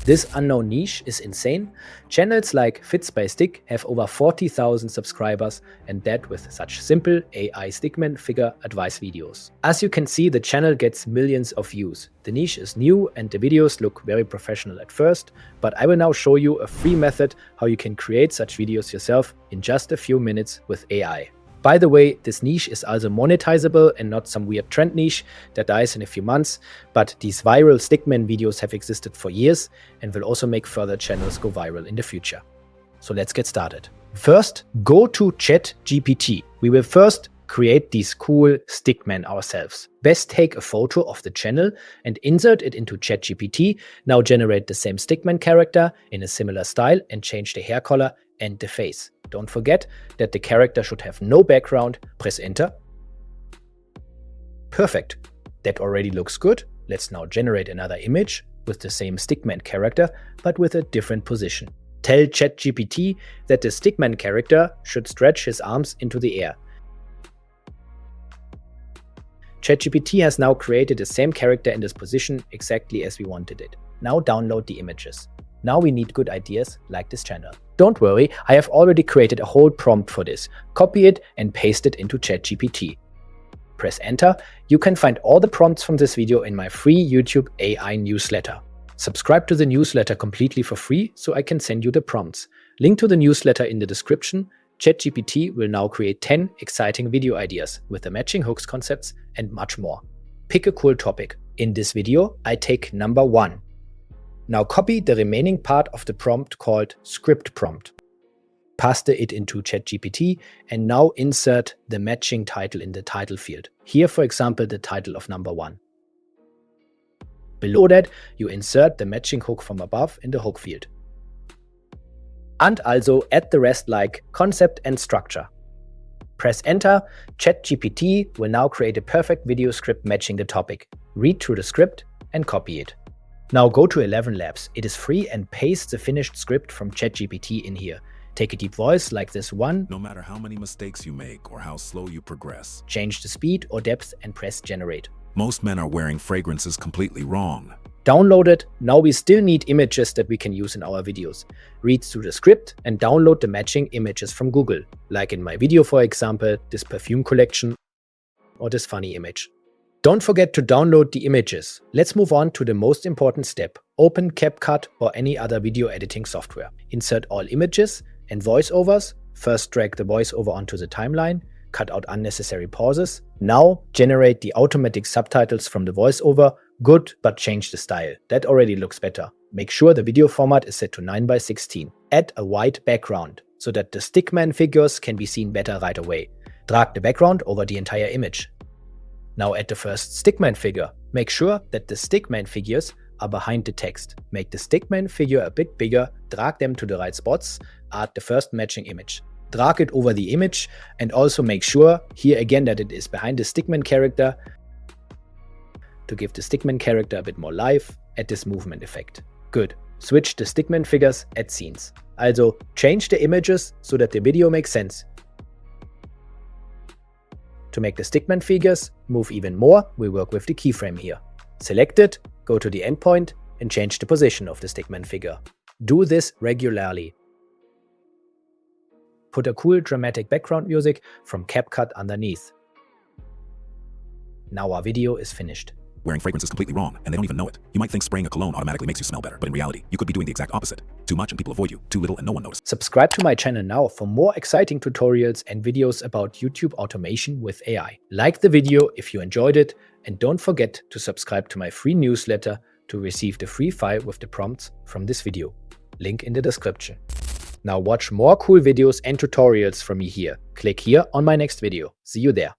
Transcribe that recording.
This unknown niche is insane. Channels like Fits by Stick have over 40,000 subscribers, and that with such simple AI stickman figure advice videos. As you can see, the channel gets millions of views. The niche is new and the videos look very professional at first, but I will now show you a free method how you can create such videos yourself in just a few minutes with AI. By the way, this niche is also monetizable and not some weird trend niche that dies in a few months, but these viral stickman videos have existed for years and will also make further channels go viral in the future. So let's get started. First, go to ChatGPT. We will first create these cool stickmen ourselves. Best take a photo of the channel and insert it into ChatGPT. Now generate the same stickman character in a similar style and change the hair color and the face. Don't forget that the character should have no background. Press enter. Perfect. That already looks good. Let's now generate another image with the same stickman character, but with a different position. Tell ChatGPT that the stickman character should stretch his arms into the air. ChatGPT has now created the same character in this position exactly as we wanted it. Now download the images. Now we need good ideas like this channel. Don't worry, I have already created a whole prompt for this. Copy it and paste it into ChatGPT. Press enter. You can find all the prompts from this video in my free YouTube AI newsletter. Subscribe to the newsletter completely for free so I can send you the prompts. Link to the newsletter in the description. ChatGPT will now create 10 exciting video ideas with the matching hooks concepts and much more. Pick a cool topic. In this video, I take number 1. Now copy the remaining part of the prompt called script prompt. Paste it into ChatGPT and now insert the matching title in the title field. Here, for example, the title of number 1. Below that, you insert the matching hook from above in the hook field. And also add the rest like concept and structure. Press enter. ChatGPT will now create a perfect video script matching the topic. Read through the script and copy it. Now go to 11 Labs. It is free and paste the finished script from ChatGPT in here. Take a deep voice like this one. No matter how many mistakes you make or how slow you progress. Change the speed or depth and press generate. Most men are wearing fragrances completely wrong. Download it. Now we still need images that we can use in our videos. Read through the script and download the matching images from Google. Like in my video, for example, this perfume collection or this funny image. Don't forget to download the images. Let's move on to the most important step. Open CapCut or any other video editing software. Insert all images and voiceovers. First drag the voiceover onto the timeline. Cut out unnecessary pauses. Now generate the automatic subtitles from the voiceover. Good, but change the style. That already looks better. Make sure the video format is set to 9:16. Add a white background so that the stickman figures can be seen better right away. Drag the background over the entire image. Now add the first stickman figure. Make sure that the stickman figures are behind the text. Make the stickman figure a bit bigger, drag them to the right spots, add the first matching image. Drag it over the image and also make sure here again that it is behind the stickman character. To give the stickman character a bit more life, add this movement effect. Good. Switch the stickman figures at scenes. Also change the images so that the video makes sense. To make the stickman figures move even more, we work with the keyframe here. Select it, go to the endpoint and change the position of the stickman figure. Do this regularly. Put a cool dramatic background music from CapCut underneath. Now our video is finished. Wearing fragrance is completely wrong, and they don't even know it. You might think spraying a cologne automatically makes you smell better, but in reality, you could be doing the exact opposite. Too much and people avoid you. Too little and no one notices. Subscribe to my channel now for more exciting tutorials and videos about YouTube automation with AI. Like the video if you enjoyed it, and don't forget to subscribe to my free newsletter to receive the free file with the prompts from this video. Link in the description. Now watch more cool videos and tutorials from me here. Click here on my next video. See you there.